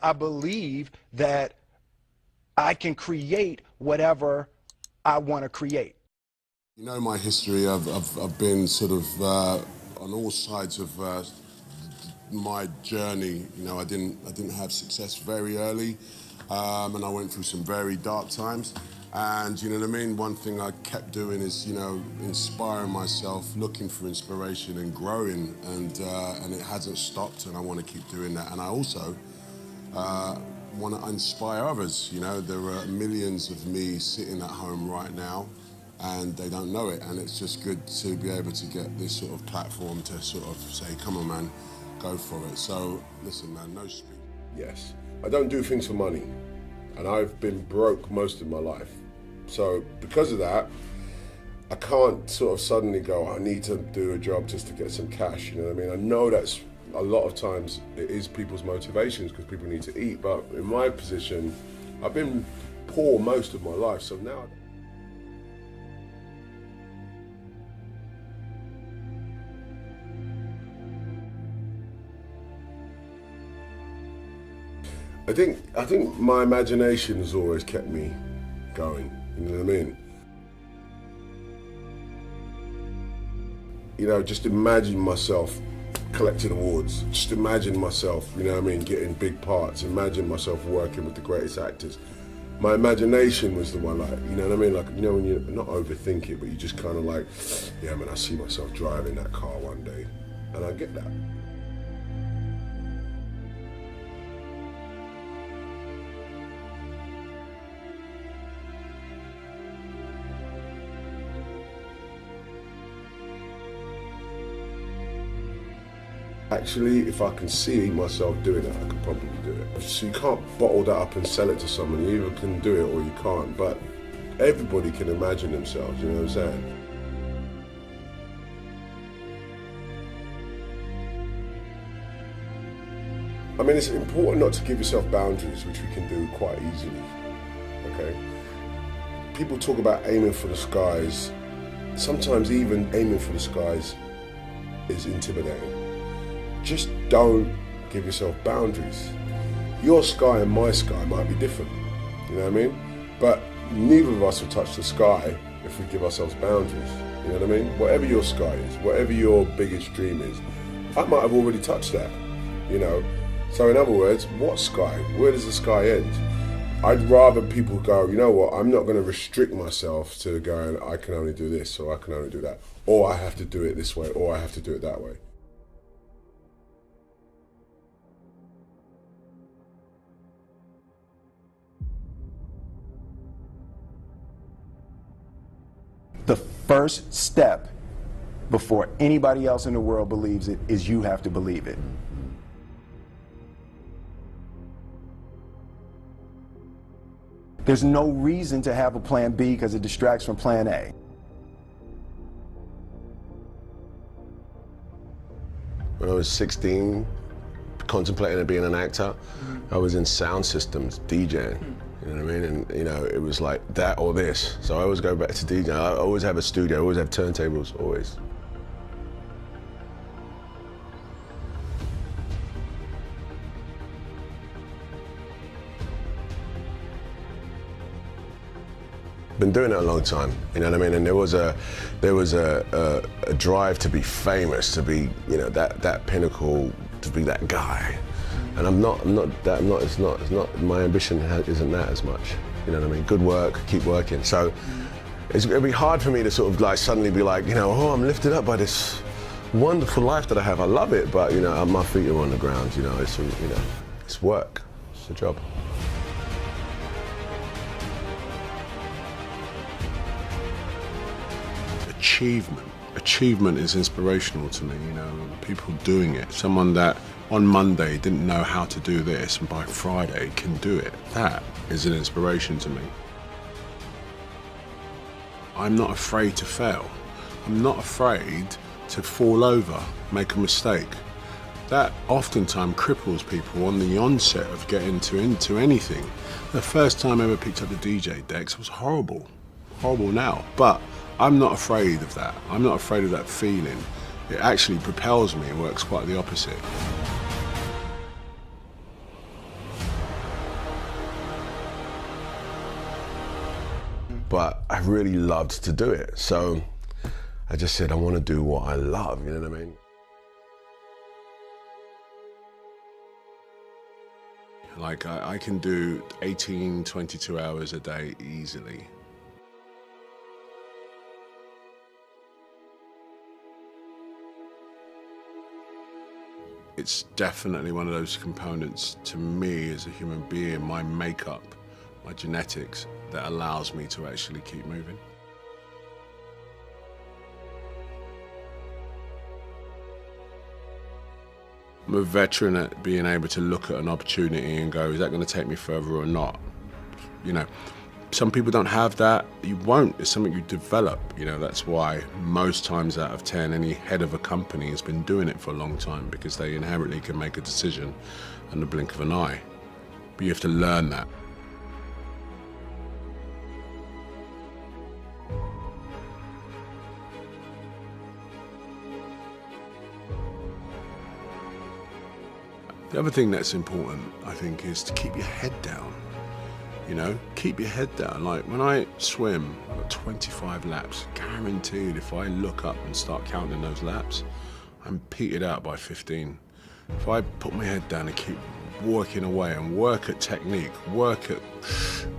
I believe that I can create whatever I want to create. You know my history. I've been sort of on all sides of my journey. You know, I didn't have success very early, and I went through some very dark times. And you know what I mean? One thing I kept doing is, you know, inspiring myself, looking for inspiration and growing, and it hasn't stopped, and I want to keep doing that. And I also want to inspire others. You know, there are millions of me sitting at home right now, and they don't know it, and it's just good to be able to get this sort of platform to sort of say, come on man, go for it. So listen man, no speed. Yes, I don't do things for money, and I've been broke most of my life. So because of that, I can't sort of suddenly go, I need to do a job just to get some cash, you know what I mean? I know that's a lot of times it is people's motivations because people need to eat, but in my position, I've been poor most of my life, so now I think my imagination has always kept me going, you know what I mean? You know, just imagine myself collecting awards, just imagine myself, you know what I mean, getting big parts, imagine myself working with the greatest actors. My imagination was the one, like, you know what I mean, like, you know, when you not overthink it, but you just kind of like, yeah man, I see myself driving that car one day, and I get that. Actually, if I can see myself doing it, I could probably do it. So you can't bottle that up and sell it to someone. You either can do it or you can't, but everybody can imagine themselves, you know what I'm saying? I mean, it's important not to give yourself boundaries, which we can do quite easily, okay? People talk about aiming for the skies. Sometimes even aiming for the skies is intimidating. Just don't give yourself boundaries. Your sky and my sky might be different, you know what I mean? But neither of us will touch the sky if we give ourselves boundaries, you know what I mean? Whatever your sky is, whatever your biggest dream is, I might have already touched that, you know? So in other words, what sky? Where does the sky end? I'd rather people go, you know what, I'm not gonna restrict myself to going, I can only do this, or I can only do that, or I have to do it this way, or I have to do it that way. The first step before anybody else in the world believes it is you have to believe it. There's no reason to have a plan B because it distracts from plan A. When I was 16, contemplating being an actor, I was in sound systems, DJing. You know what I mean? And you know, it was like that or this. So I always go back to DJing. I always have a studio, I always have turntables, always. Been doing it a long time, you know what I mean? And there was a drive to be famous, to be, you know, that pinnacle, to be that guy. And it's not, my ambition isn't that as much. You know what I mean? Good work, keep working. So it'd be hard for me to sort of like suddenly be like, you know, oh, I'm lifted up by this wonderful life that I have. I love it, but you know, my feet are on the ground. You know, it's work. It's a job. Achievement is inspirational to me, you know, people doing it. Someone that on Monday didn't know how to do this and by Friday can do it. That is an inspiration to me. I'm not afraid to fail. I'm not afraid to fall over, make a mistake. That oftentimes cripples people on the onset of getting into anything. The first time I ever picked up the DJ decks was horrible now, but I'm not afraid of that. I'm not afraid of that feeling. It actually propels me and works quite the opposite. but I really loved to do it. So I just said, I want to do what I love, you know what I mean? Like I can do 18, 22 hours a day easily. It's definitely one of those components to me as a human being, my makeup, my genetics, that allows me to actually keep moving. I'm a veteran at being able to look at an opportunity and go, is that going to take me further or not? You know, some people don't have that. You won't. It's something you develop. You know, that's why most times out of 10, any head of a company has been doing it for a long time, because they inherently can make a decision in the blink of an eye. But you have to learn that. The other thing that's important, I think, is to keep your head down. You know, keep your head down. Like when I swim, I've got 25 laps. Guaranteed, if I look up and start counting those laps, I'm petered out by 15. If I put my head down and keep working away and work at technique, work at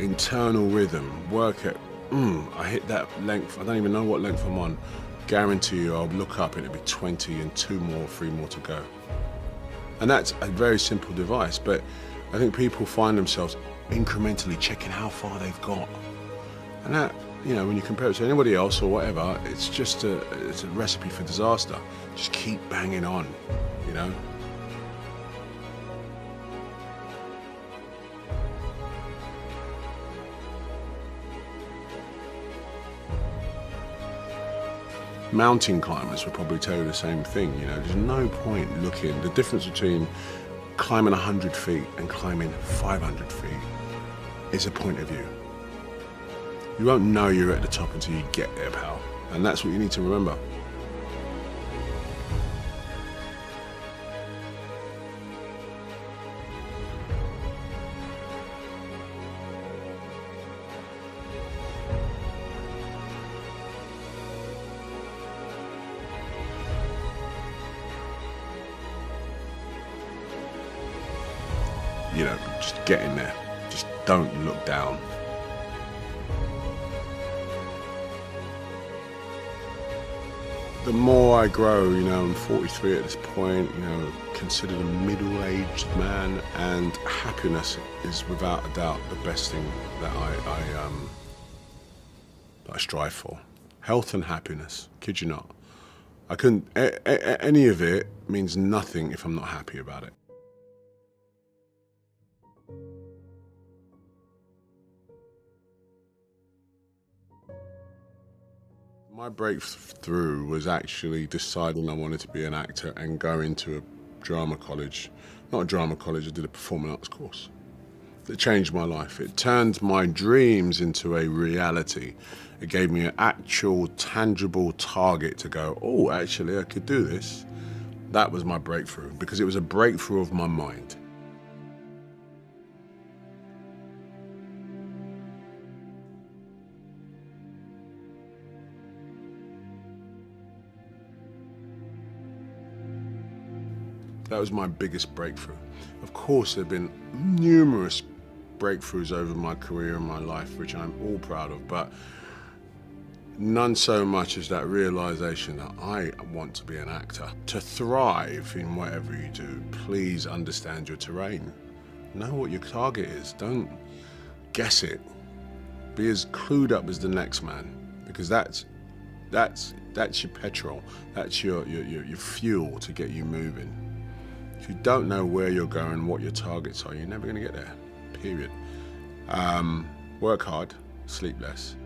internal rhythm, work at, I hit that length, I don't even know what length I'm on. Guarantee you, I'll look up and it'll be 20 and 2 more, 3 more to go. And that's a very simple device, but I think people find themselves incrementally checking how far they've got. And that, you know, when you compare it to anybody else or whatever, it's just it's a recipe for disaster. Just keep banging on, you know? Mountain climbers would probably tell you the same thing, you know, there's no point looking. The difference between climbing 100 feet and climbing 500 feet is a point of view. You won't know you're at the top until you get there, pal. And that's what you need to remember. You know, just get in there. Just don't look down. The more I grow, you know, I'm 43 at this point, you know, considered a middle-aged man, and happiness is without a doubt the best thing that I strive for. Health and happiness, kid you not. I couldn't, any of it means nothing if I'm not happy about it. My breakthrough was actually deciding I wanted to be an actor and go into a drama college. Not a drama college, I did a performing arts course. It changed my life. It turned my dreams into a reality. It gave me an actual, tangible target to go, oh, actually, I could do this. That was my breakthrough, because it was a breakthrough of my mind. That was my biggest breakthrough. Of course, there have been numerous breakthroughs over my career and my life, which I'm all proud of, but none so much as that realization that I want to be an actor. To thrive in whatever you do, please understand your terrain. Know what your target is. Don't guess it. Be as clued up as the next man, because that's your petrol. That's your fuel to get you moving. If you don't know where you're going, what your targets are, you're never going to get there, period. Work hard, sleep less.